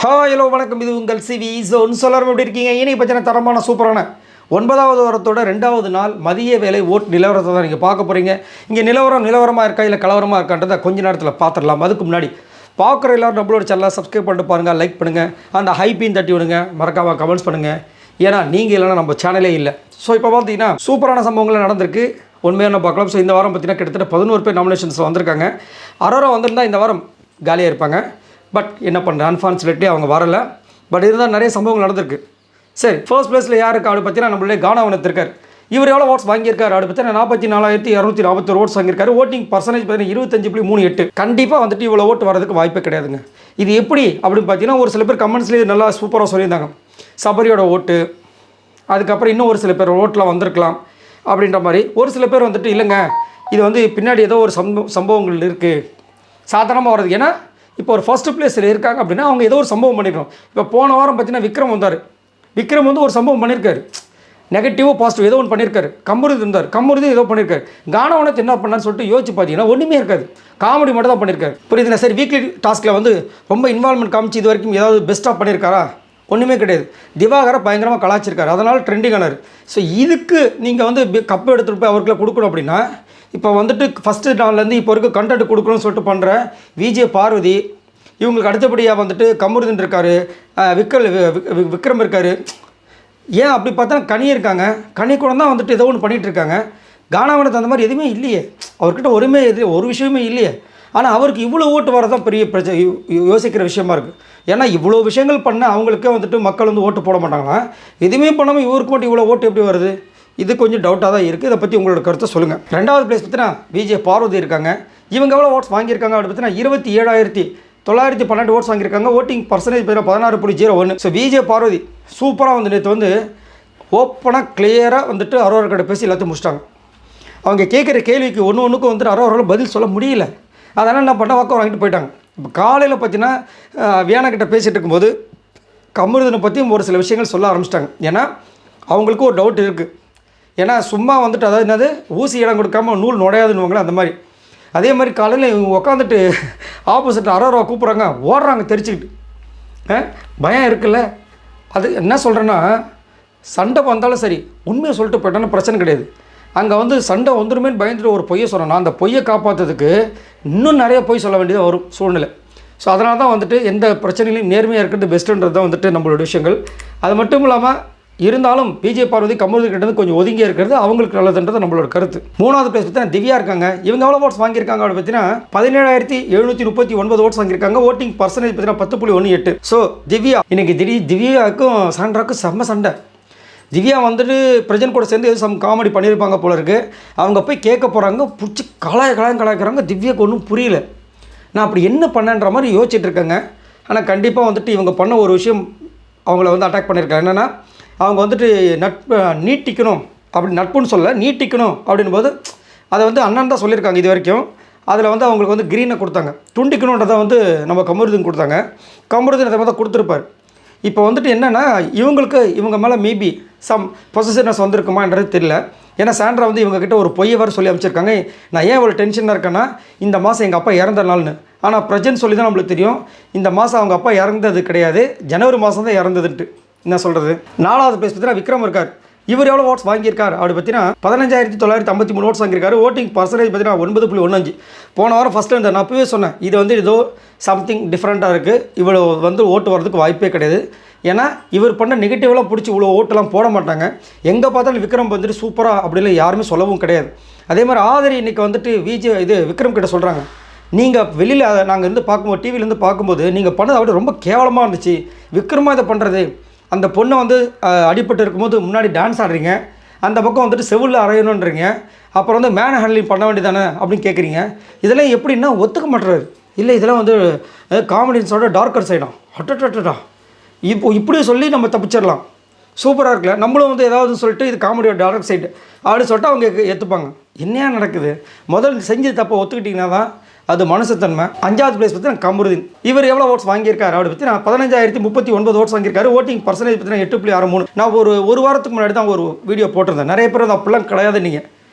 Hi hello வணக்கம். இது உங்கள் சிவி ஜோன். சொல்லாரம் எப்படி இருக்கீங்க? இன்னைக்கு பற்றின தரமான சூப்பரான 9வது வாரத்தோட 2வது நாள் மதிய வேலை ஓட் நிலவரத்தை தான் நீங்கள் பார்க்க போகிறீங்க. இங்கே நிலவரமாக இருக்கா இல்லை கலவரமாக இருக்கான்றதை கொஞ்ச நேரத்தில் பார்த்துடலாம். அதுக்கு முன்னாடி பார்க்குற எல்லோரும் நம்மளோட சேனலை சப்ஸ்கிரைப் பண்ணிட்டு பாருங்கள், லைக் பண்ணுங்கள், அந்த ஹைப்பீன் தட்டி விடுங்க, மறக்காமல் கமெண்ட்ஸ் பண்ணுங்கள். ஏன்னா நீங்கள் இல்லைன்னா நம்ம சேனலே இல்லை. ஸோ இப்போ பார்த்தீங்கன்னா சூப்பரான சம்பவங்கள் நடந்திருக்கு. உண்மையாக நம்ம பார்க்கலாம். ஸோ இந்த வாரம் பார்த்தீங்கன்னா கிட்டத்தட்ட 11 பேர் நாமினேஷன்ஸ் வந்திருக்காங்க. அரோரா வந்திருந்தால் இந்த வாரம் காலியாக இருப்பாங்க. பட் என்ன பண்ணுறேன், அன்ஃபார்ச்சுனேட்லி அவங்க வரலை. பட் இருந்தால் நிறைய சம்பவங்கள் நடந்திருக்கு. சரி, ஃபர்ஸ்ட் பிளேஸில் யாருக்கு அப்படி பார்த்தீங்கன்னா நம்மளுடைய கானாவனத்து இருக்கார். இவர் எவ்வளோ ஓட்ஸ் வாங்கியிருக்காரு அப்படி பார்த்தீங்கன்னா 44,241 ஓட்ஸ் வாங்கியிருக்காரு. ஓட்டிங் பர்சன்டேஜ் பார்த்தீங்கன்னா 25.38. கண்டிப்பாக வந்துட்டு இவ்வளோ ஓட்டு வரதுக்கு வாய்ப்பே கிடையாதுங்க. இது எப்படி அப்படின்னு பார்த்தீங்கன்னா ஒரு சில பேர் கமெண்ட்ஸ்லேயே நல்லா சூப்பராக சொல்லியிருந்தாங்க. சபரியோட ஓட்டு, அதுக்கப்புறம் இன்னும் ஒரு சில பேர் ஓட்டில் வந்திருக்கலாம் அப்படின்ற மாதிரி. ஒரு சில பேர் வந்துட்டு இல்லைங்க, இது வந்து பின்னாடி ஏதோ ஒரு சம்பவங்கள் இருக்குது சாதாரணமாக வர்றது. ஏன்னா இப்போ ஒரு ஃபர்ஸ்ட் பிளேஸில் இருக்காங்க அப்படின்னா அவங்க ஏதோ ஒரு சம்பவம் பண்ணியிருக்கோம். இப்போ போன வாரம் பார்த்தீங்கன்னா விக்ரம் வந்தார். விக்ரம் வந்து ஒரு சம்பவம் பண்ணியிருக்காரு, நெகட்டிவோ பாசிட்டிவ் ஏதோ ஒன்று பண்ணியிருக்காரு. கம்பருது இருந்தார், கம்பருது ஏதோ பண்ணியிருக்காரு. கானவனத்தை என்ன பண்ணான்னு சொல்லிட்டு யோசிச்சு பார்த்தீங்கன்னா ஒன்றுமே இருக்காது, காமெடி மட்டும் தான் பண்ணியிருக்காரு. புரியுதுங்களா? சரி, வீக்லி டாஸ்கில் வந்து ரொம்ப இன்வால்மெண்ட் காமிச்சு இது வரைக்கும் ஏதாவது பெஸ்ட்டாக பண்ணியிருக்காரா? ஒன்றுமே கிடையாது. திவாகரை பயங்கரமாக கலாச்சிருக்காரு, அதனால் ட்ரெண்டிங் ஆனார். ஸோ இதுக்கு நீங்கள் வந்து கப்பு எடுத்துகிட்டு போய் அவருக்குள்ள கொடுக்கணும் அப்படின்னா இப்போ வந்துட்டு ஃபஸ்ட்டு நாள்லேருந்து இப்போ இருக்க கண்டென்ட் கொடுக்கணும்னு சொல்லிட்டு பண்ணுற விஜய் பார்வதி, இவங்களுக்கு அடுத்தபடியாக வந்துட்டு கமருதன் இருக்கார், விக்ரம் இருக்கார். ஏன் அப்படி பார்த்தா கனி இருக்காங்க, கனி கூட தான் வந்துட்டு ஏதோ ஒன்று பண்ணிகிட்டு இருக்காங்க. கானாவனத்து அந்த மாதிரி எதுவுமே இல்லையே, அவர்கிட்ட ஒரு விஷயமே இல்லையே. ஆனால் அவருக்கு இவ்வளோ ஓட்டு வரதான் பெரிய பிரச்சனை, யோசிக்கிற விஷயமா இருக்குது. ஏன்னா இவ்வளோ விஷயங்கள் பண்ண அவங்களுக்கே வந்துட்டு மக்கள் வந்து ஓட்டு போட மாட்டாங்களா? எதுவுமே பண்ணாமல் இவருக்கு மட்டும் இவ்வளோ ஓட்டு எப்படி வருது? இது கொஞ்சம் டவுட்டாக தான் இருக்குது. இதை பற்றி உங்களோட கருத்தை சொல்லுங்கள். 2வது பிளேஸ் பார்த்தீங்கன்னா விஜய் பார்வதி இருக்காங்க. இவங்க எவ்வளோ ஓட்ஸ் வாங்கியிருக்காங்க அப்படி பார்த்தீங்கன்னா 27,912 ஓட்ஸ் வாங்கியிருக்காங்க. ஓட்டிங் பர்சன்டேஜ் பார்த்தீங்கன்னா 16.01. ஸோ விஜய் பார்வதி சூப்பராக வந்து நேற்று வந்து ஓப்பனாக கிளியராக வந்துட்டு அரோரா கிட்ட பேசி எல்லாத்தையும் முடிச்சிட்டாங்க. அவங்க கேட்குற கேள்விக்கு ஒன்றுக்கும் வந்துட்டு அரோராவில் பதில் சொல்ல முடியல. அதனால் என்ன பண்ணால் வாக்கம் வாங்கிட்டு போயிட்டாங்க. இப்போ காலையில் பார்த்தீங்கன்னா வியானாக்கிட்ட பேசிகிட்டு இருக்கும்போது கமருதனை பற்றியும் ஒரு சில விஷயங்கள் சொல்ல ஆரம்பிச்சிட்டாங்க. ஏன்னா அவங்களுக்கு ஒரு டவுட் இருக்குது. ஏன்னா சும்மா வந்துட்டு அதாவது என்னது ஊசி இடம் கொடுக்காம நூல் நுழையாதுன்னுவாங்களே அந்த மாதிரி. அதே மாதிரி காலையில் இவங்க உட்காந்துட்டு ஆப்போசிட் அரோரா கூப்பிட்றாங்க, ஓடுறாங்க தெரிச்சுக்கிட்டு. பயம் இருக்குல்ல. அது என்ன சொல்கிறேன்னா, சண்டை வந்தாலும் சரி உண்மையை சொல்லிட்டு போயிட்டோன்னா பிரச்சனை கிடையாது. அங்கே வந்து சண்டை வந்துருமேன்னு பயந்துட்டு ஒரு பொய்யை சொன்னோன்னா அந்த பொய்யை காப்பாற்றுறதுக்கு இன்னும் நிறைய பொய் சொல்ல வேண்டியது வரும் சூழ்நிலை. ஸோ அதனால தான் வந்துட்டு எந்த பிரச்சனையிலையும் நேர்மையாக இருக்கிறது பெஸ்ட்டுன்றது தான் வந்துட்டு நம்மளோட விஷயங்கள். அது மட்டும் இல்லாமல் இருந்தாலும் விஜய் பார்வதி கமருதி கிட்ட கொஞ்சம் ஒதுங்கியே இருக்கிறது அவங்களுக்கு நல்லதுன்றது நம்மளோட கருத்து. 3வது பிளேஸ் பார்த்தீங்கன்னா திவ்யா இருக்காங்க. இவங்க எவ்வளோ ஓட்ஸ் வாங்கியிருக்காங்க அப்படின்னு பார்த்தீங்கன்னா 17,739 ஓட்ஸ் வாங்கியிருக்காங்க. ஓட்டிங் பர்சன்டேஜ் பார்த்தீங்கன்னா 10.18. ஸோ திவ்யா இன்னைக்கு திவ்யாவுக்கும் சாண்ட்ராவுக்கும் செம்ம சண்டை. திவ்யா வந்துட்டு பிரஜன் கூட சேர்ந்து எதுவும் காமெடி பண்ணியிருப்பாங்க போல இருக்குது. அவங்க போய் கேட்க போகிறாங்க, பிடிச்சி கலாய்க்கிறாங்க. திவ்யாவுக்கு ஒன்றும் புரியல, நான் அப்படி என்ன பண்ணேன்ற மாதிரி யோசிச்சுட்டு இருக்காங்க. ஆனால் கண்டிப்பாக வந்துட்டு இவங்க பண்ண ஒரு விஷயம் அவங்கள வந்து அட்டாக் பண்ணியிருக்காங்க. என்னென்னா அவங்க வந்துட்டு நீட்டிக்கணும் நட்புன்னு சொல்ல நீட்டிக்கணும் அப்படின்போது அதை வந்து அண்ணன் தான் சொல்லியிருக்காங்க இது வரைக்கும். அதில் வந்து அவங்களுக்கு வந்து க்ரீனை கொடுத்தாங்க, துண்டிக்கணுன்றதை வந்து நம்ம கமருதன் கொடுத்தாங்க. கமருதன் அதை தான் கொடுத்துருப்பார். இப்போ வந்துட்டு என்னென்னா இவங்க மேலே மேபி சம் பொசசிவ்னஸ் வந்திருக்குமான்றது தெரியல. ஏன்னா சாண்ட்ரா வந்து இவங்ககிட்ட ஒரு பொய்யை வர சொல்லி அமைச்சிருக்காங்க. நான் ஏன் இவ்வளோ டென்ஷனாக இருக்கேன்னா, இந்த மாதம் எங்கள் அப்பா இறந்த நாள்னு. ஆனால் பிரஜன் சொல்லி தான் நம்மளுக்கு தெரியும் இந்த மாதம் அவங்க அப்பா இறந்தது கிடையாது, ஜனவரி மாதம் தான் இறந்ததுன்ட்டு. என்ன சொல்கிறது? 4வது பிளேஸ் பார்த்தீங்கன்னா விக்ரம் இருக்கார். இவர் எவ்வளோ ஓட்ஸ் வாங்கியிருக்கார் அப்படி பார்த்தீங்கன்னா 15,953 ஓட்ஸ் வாங்கியிருக்காரு. ஓட்டிங் பர்சன்டேஜ் பார்த்தீங்கன்னா 9.15. போன வாரம் ஃபஸ்ட்டு நான் அப்பவே சொன்னேன், இது வந்து ஏதோ சம்திங் டிஃப்ரெண்ட்டாக இருக்குது, இவ்வளோ வந்து ஓட்டு வரதுக்கு வாய்ப்பே கிடையாது. ஏன்னா இவர் பண்ண நெகட்டிவ்லாம் பிடிச்சி இவ்வளோ ஓட்டெல்லாம் போட மாட்டாங்க. எங்கே பார்த்தாலும் விக்ரம் வந்துட்டு சூப்பராக அப்படிலாம் யாருமே சொல்லவும் கிடையாது. அதே மாதிரி ஆதரி இன்றைக்கி வந்துட்டு விக்ரம் கிட்ட சொல்கிறாங்க, நீங்கள் வெளியில் நாங்கள் இருந்து பார்க்கும்போது டிவிலேருந்து பார்க்கும்போது நீங்கள் பண்ணது அப்படி ரொம்ப கேவலமாக இருந்துச்சு, விக்ரமாக இதை பண்ணுறது. அந்த பொண்ணை வந்து அடிபட்டு இருக்கும்போது முன்னாடி டான்ஸ் ஆடுறீங்க, அந்த பக்கம் வந்துட்டு செவிலில் அறையணுன்றீங்க, அப்புறம் வந்து மேன் ஹேண்ட்லிங் பண்ண வேண்டியதானே அப்படின்னு கேட்குறீங்க. இதெல்லாம் எப்படின்னா ஒத்துக்க மாட்டுறாரு. இல்லை இதெல்லாம் வந்து காமெடியன்ஸோட டார்க்கர் சைடாக அட்டா இப்போ இப்படி சொல்லி நம்ம தப்பிச்சிடலாம், சூப்பராக இருக்குல்ல, நம்மளும் வந்து ஏதாவது சொல்லிட்டு இது காமெடியோட டார்க் சைடு அப்படின்னு சொல்லிட்டு அவங்க ஏற்றுப்பாங்க. என்னையா நடக்குது? முதல் செஞ்சு தப்பை ஒத்துக்கிட்டிங்கன்னா தான் அது மனுஷத்தன்மை. 5வது பிளேஸ் பார்த்தீங்கன்னா கமருதீன். இவர் எவ்வளோ ஓட்ஸ் வாங்கியிருக்காரு அப்படி பற்றி நான் 15,039 ஓட்ஸ் வாங்கியிருக்காரு. ஓட்டிங் பர்சன்டேஜ் பார்த்தீங்கன்னா 8.63. நான் ஒரு வாரத்துக்கு முன்னாடி தான் ஒரு வீடியோ போட்டிருந்தேன். நிறைய பேர் அது அப்படிலாம் கிடையாது. நீங்கள்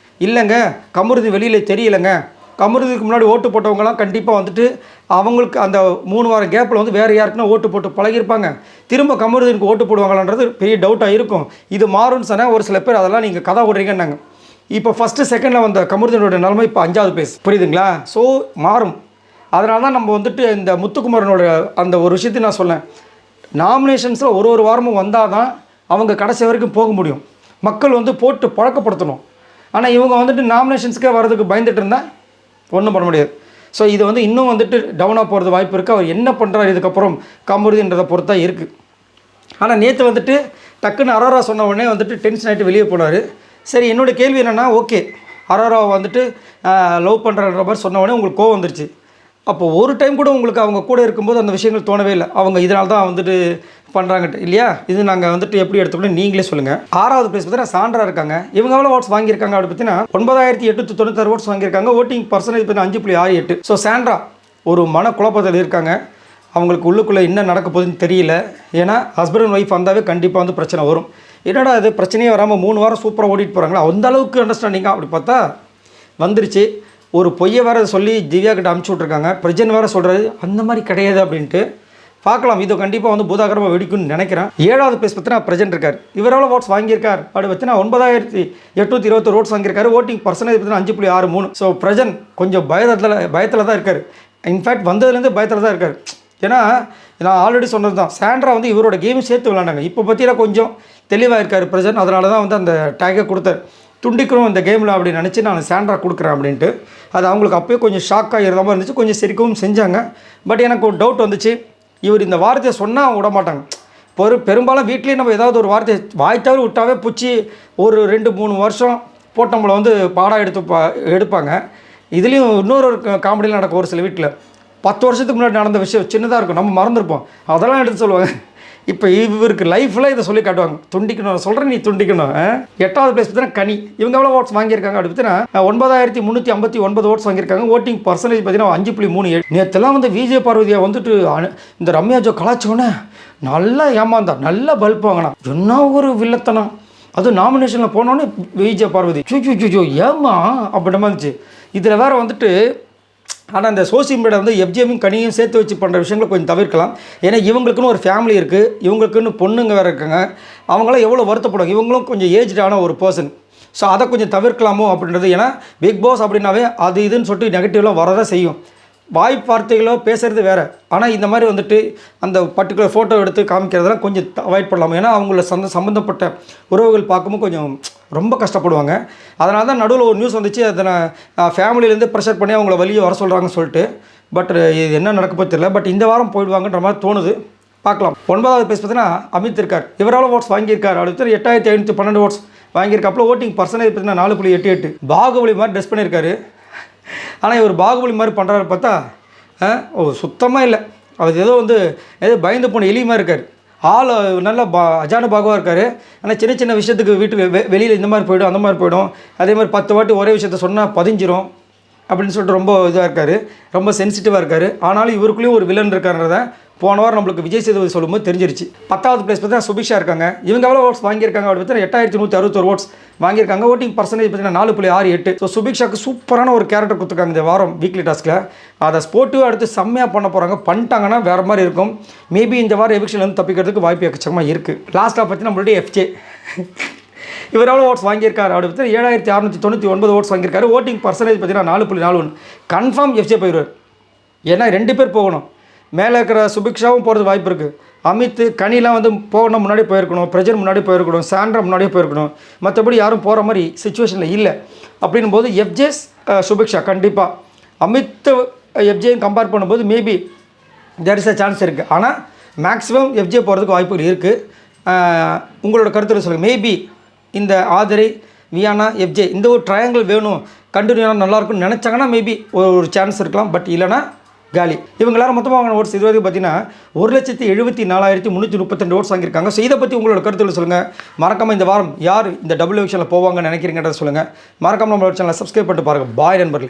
இல்லைங்க கமருதீன் வெளியில் தெரியலைங்க கமருதீனுக்கு முன்னாடி ஓட்டு போட்டவங்கலாம் கண்டிப்பாக வந்துட்டு அவங்களுக்கு அந்த 3 வார கேப்பில் வந்து வேறு யாருக்குன்னா ஓட்டு போட்டு பழகிருப்பாங்க. திரும்ப கமருதீனுக்கு ஓட்டு போடுவாங்களான்றது பெரிய டவுட்டாக இருக்கும். இது மாறும்னு சொன்னால் ஒரு சில பேர் அதெல்லாம் நீங்கள் கதை விடுறீங்கன்னாங்க. இப்போ ஃபஸ்ட்டு செகண்டில் வந்த கமருதீனோட நிலைமை இப்போ 5வது பிளேஸ், புரியுதுங்களா? ஸோ மாறும். அதனால தான் நம்ம வந்துட்டு இந்த முத்துக்குமரனோட அந்த ஒரு விஷயத்தை நான் சொன்னேன். நாமினேஷன்ஸில் ஒரு வாரமும் வந்தால் தான் அவங்க கடைசி வரைக்கும் போக முடியும். மக்கள் வந்து போட்டு பழக்கப்படுத்தணும். ஆனால் இவங்க வந்துட்டு நாமினேஷன்ஸுக்கே வர்றதுக்கு பயந்துட்டு இருந்தால் ஒன்றும் பண்ண முடியாது. ஸோ இது வந்து இன்னும் வந்துட்டு டவுனாக போகிறது வாய்ப்பு இருக்குது. அவர் என்ன பண்ணுறாரு இதுக்கப்புறம் கமருதீன்றதை பொறுத்தா இருக்குது. ஆனால் நேற்று வந்துட்டு டக்குன்னு அரோரா சொன்ன உடனே வந்துட்டு டென்ஷன் ஆகிட்டு வெளியே போனார். சரி, என்னோடய கேள்வி என்னென்னா, ஓகே அரோராவை வந்துட்டு லவ் பண்ணுறன்ற மாதிரி சொன்ன உடனே உங்களுக்கு கோவம் வந்துருச்சு. அப்போ ஒரு டைம் கூட உங்களுக்கு அவங்க கூட இருக்கும்போது அந்த விஷயங்கள் தோணவே இல்லை, அவங்க இதனால தான் வந்துட்டு பண்ணுறாங்கட்டு இல்லையா? இது நாங்கள் வந்துட்டு எப்படி எடுத்துக்கணும் நீங்களே சொல்லுங்கள். 6வது பிளேஸ் பார்த்தீங்கன்னா சாண்ட்ரா இருக்காங்க. இவங்க எவ்வளோ ஓட்ஸ் வாங்கியிருக்காங்க அப்படி பார்த்தீங்கன்னா 9896 ஓட்ஸ் வாங்கியிருக்காங்க. ஓட்டிங் பர்சன்டேஜ் பார்த்தீங்கன்னா 5.68. ஸோ சாண்ட்ரா ஒரு மன குழப்பத்தில் இருக்காங்க. அவங்களுக்கு உள்ளுக்குள்ளே என்ன நடக்க போகுதுன்னு தெரியல. ஏன்னா ஹஸ்பண்ட் அண்ட் ஒய்ஃப் வந்தாவே கண்டிப்பாக வந்து பிரச்சனை வரும். என்னடா அது பிரச்சனையே வராமல் 3 வாரம் சூப்பராக ஓடிட்டு போகிறாங்களா, அந்த அளவுக்கு அண்டர்ஸ்டாண்டிங்காக அப்படி பார்த்தா வந்துருச்சு. ஒரு பொய்யை வேறு சொல்லி திவ்யா கிட்ட அமுச்சு விட்ருக்காங்க. பிரஜன் வேறு சொல்கிறது அந்த மாதிரி கிடையாது அப்படின்ட்டு. பார்க்கலாம், இது கண்டிப்பாக வந்து பூதாகரமாக வெடிக்கும்னு நினைக்கிறேன். 7வது பிளேஸ் பார்த்தீங்கன்னா பிரஜன் இருக்கார். இவர் எவ்வளோ ஓட்ஸ் வாங்கியிருக்கார் அப்படி பார்த்தீங்கன்னா 9821 ஓட்ஸ் வாங்கியிருக்காரு. ஓட்டிங் பர்சன்டேஜ் பார்த்தீங்கன்னா 5.63. ஸோ பிரஜன் கொஞ்சம் பயத்தில் தான் இருக்கார். இன்ஃபேக்ட் வந்ததுலேருந்து பயத்தில் தான் இருக்கார். ஏன்னா நான் ஆல்ரெடி சொன்னது தான், சாண்ட்ரா வந்து இவரோட கேமும் சேர்த்து விளாண்டாங்க. இப்போ பற்றிலாம் கொஞ்சம் தெளிவாக இருக்கார் பிரஜன். அதனால தான் வந்து அந்த டேக்கை கொடுத்தார். துண்டிக்கணும் இந்த கேமில் அப்படின்னு நினச்சி நான் சாண்ட்ரா கொடுக்குறேன் அப்படின்ட்டு. அது அவங்களுக்கு அப்போயே கொஞ்சம் ஷாக்காக இருந்த மாதிரி இருந்துச்சு. கொஞ்சம் சிரிக்கவும் செஞ்சாங்க. பட் எனக்கு ஒரு டவுட் வந்துச்சு, இவர் இந்த வார்த்தையை சொன்னால் விட மாட்டாங்க. பெரும்பாலும் வீட்லேயே நம்ம ஏதாவது ஒரு வார்த்தையை வாய்த்தவர் விட்டாவே பூச்சி ஒரு 2-3 வருஷம் போட்டவங்களை வந்து பாடம் எடுப்பாங்க. இதுலேயும் இன்னொரு காமெடியில் நடக்கும். ஒரு சில வீட்டில் 10 வருஷத்துக்கு முன்னாடி நடந்த விஷயம் சின்னதாக இருக்கும், நம்ம மறந்துருப்போம், அதெல்லாம் எடுத்து சொல்லுவாங்க. இப்போ இவருக்கு லைஃப்பில் இதை சொல்லி காட்டுவாங்க, துண்டிக்கணும் சொல்கிறேன் நீ துண்டிக்கணும். 8வது பிளேஸ் பார்த்தீங்கன்னா கனி. இவங்க எவ்வளோ ஓட்ஸ் வாங்கியிருக்காங்க அப்படி பார்த்தீங்கன்னா 9359 ஓட்ஸ் வாங்கியிருக்காங்க. ஓட்டிங் பர்சன்டேஜ் பார்த்தீங்கன்னா 5.37. நேற்றுலாம் வந்து விஜய பார்வதியை வந்துட்டு இந்த ரம்யா ஜோ கலாச்சோன்னே நல்லா ஏமாந்தா, நல்லா பல்ப் வாங்கினா. என்ன ஒரு வில்லத்தனம்! அதுவும் நாமினேஷனில் போனோன்னே விஜய பார்வதி சூச்சோ ஏமா அப்படின்ற மாதிரி இருந்துச்சு. இதில் வேறு வந்துட்டு ஆனால் இந்த சோசியல் மீடியா வந்து எஃப்ஜிஎம்மையும் கனியும் சேர்த்து வச்சு பண்ணுற விஷயங்களை கொஞ்சம் தவிர்க்கலாம். ஏன்னா இவங்களுக்குன்னு ஒரு ஃபேமிலி இருக்குது, இவங்களுக்குன்னு பொண்ணுங்க வேறு இருக்காங்க. அவங்களாம் எவ்வளோ வருத்தப்படுவாங்க. இவங்களும் கொஞ்சம் ஏஜ்டான ஒரு பர்சன். ஸோ அதை கொஞ்சம் தவிர்க்கலாமோ அப்படின்றது. ஏன்னா பிக் பாஸ் அப்படின்னாவே அது இதுன்னு சொல்லிட்டு நெகட்டிவ்லாம் வரதான் செய்யும். வார்த்தைகளோ பேசுகிறது வேறு. ஆனால் இந்த மாதிரி வந்துட்டு அந்த பர்டிகுலர் ஃபோட்டோ எடுத்து காமிக்கிறதெல்லாம் கொஞ்சம் அவாய்ட் பண்ணலாம். ஏன்னா அவங்கள சம்மந்தப்பட்ட உறவுகள் பார்க்கும்போது கொஞ்சம் ரொம்ப கஷ்டப்படுவாங்க. அதனால தான் நடுவில் ஒரு நியூஸ் வந்துச்சு, அதை நான் ஃபேமிலியிலேருந்து ப்ரெஷர் பண்ணி அவங்கள வெளியே வர சொல்கிறாங்கன்னு சொல்லிட்டு. பட் இது என்ன நடக்க போய் தெரியல. பட் இந்த வாரம் போயிடுவாங்கன்ற மாதிரி தோணுது, பார்க்கலாம். 9வது பிளேஸ் பார்த்தீங்கன்னா அமித் இருக்கார். இவரால் ஓட்ஸ் வாங்கியிருக்கார். அடுத்து 8512 ஓட்ஸ் வாங்கியிருக்காப்புல. ஓட்டிங் பர்சன்டேஜ் பார்த்தீங்கன்னா 4.88. பாகுபலி மாதிரி ட்ரெஸ் பண்ணியிருக்காரு. ஆனால் இவர் பாகுபலி மாதிரி பண்ணுறாரு பார்த்தா சுத்தமாக இல்லை. அவர் ஏதோ பயந்து போன எலி மாதிரி இருக்கார். ஆள் நல்லா அஜான பாகுவாக இருக்கார். ஆனால் சின்ன சின்ன விஷயத்துக்கு வீட்டுக்கு வெளியில் இந்த மாதிரி போய்டும், அந்த மாதிரி போய்டும். அதே மாதிரி 10 வாட்டி ஒரே விஷயத்த சொன்னால் பதிஞ்சிரும் அப்படின்னு சொல்லிட்டு ரொம்ப இதாக இருக்கார், ரொம்ப சென்சிட்டிவாக இருக்கார். ஆனாலும் இவருக்குள்ளேயும் ஒரு வில்லன் இருக்காருன்றத போன வாரம் நம்மளுக்கு விஜய் சேதுபதி சொல்லும்போது தெரிஞ்சிருச்சு. 10வது பிளேஸ் பார்த்தீங்கன்னா சுபிக்ஷா இருக்காங்க. இவங்க எவ்வளோ ஓட்ஸ் வாங்கியிருக்காங்க அப்படி பார்த்தீங்கன்னா 8161 ஓட்ஸ் வாங்கியிருக்காங்க. ஓட்டிங் பர்சன்டேஜ் பார்த்தீங்கன்னா 4.68. ஸோ சுபிக்ஷாக்கு சூப்பரான ஒரு கேரக்டர் கொடுத்துருக்காங்க இந்த வாரம் வீக்லி டாஸ்கில். அதை ஸ்போர்ட்டிவாக எடுத்து செம்மையாக பண்ண போகிறாங்க. பண்ணிட்டாங்கன்னா வேறு மாதிரி இருக்கும். மேபி இந்த வாரம் எவிக்ஷன்லேருந்து தப்பிக்கிறதுக்கு வாய்ப்பு எக்கச்சக்கமாக இருக்குது. லாஸ்ட்டாக பார்த்தீங்கன்னா நம்மளுடைய எஃப்ஜே இவர் எவ்வளோ ஓட்ஸ் வாங்கியிருக்காரு அப்படி பார்த்தீங்கன்னா 7699 ஓட்ஸ் வாங்கியிருக்காரு. ஓட்டிங் பர்சன்டேஜ் பார்த்தீங்கன்னா 4.41. கன்ஃபார்ம் எஃப்ஜே போயிடுவார். ஏன்னா 2 பேர் போகணும். மேலே இருக்கிற சுபிக்ஷாவும் போகிறது வாய்ப்பு இருக்குது. அமித் கனிலாம் வந்து போகணும், முன்னாடி போயிருக்கணும். பிரஜன் முன்னாடி போயிருக்கணும். சாண்ட்ரா முன்னாடியே போயிருக்கணும். மற்றபடி யாரும் போகிற மாதிரி சுச்சுவேஷனில் இல்லை. அப்படின்னும் போது எஃப்ஜேஸ் சுபிக்ஷா கண்டிப்பாக. அமித் எஃப்ஜேயும் கம்பேர் பண்ணும்போது maybe there is a chance இருக்குது. ஆனால் மேக்ஸிமம் எஃப்ஜே போகிறதுக்கு வாய்ப்புகள் இருக்குது. உங்களோட கருத்தில் சொல்லுங்கள். மேபி இந்த ஆதிரை வியானா எஃப்ஜே இந்த ஒரு ட்ரையாங்கிள் வேணும், கண்டினியூவாக நல்லாயிருக்கும்னு நினச்சாங்கன்னா மேபி ஒரு சான்ஸ் இருக்கலாம். பட் இல்லைனா காலி. இவங்க எல்லாரும் மொத்தமாக வாங்கின ஓட்ஸ் இது வரைக்கும் பார்த்தீங்கன்னா 1,74,332 ஓட்ஸ் வாங்கியிருக்காங்க. ஸோ இதை பற்றி உங்களோட கருத்துக்களை சொல்லுங்கள். மறக்காமல் இந்த வாரம் யார் இந்த டபுள் எவிக்ஷனில் போவாங்கன்னு நினைக்கிறீங்கன்றத சொல்லுங்கள். மறக்காமல் நம்மளோட சேனலை சப்ஸ்கிரைப் பண்ணிட்டு பாருங்கள். பாய் நண்பர்கள்.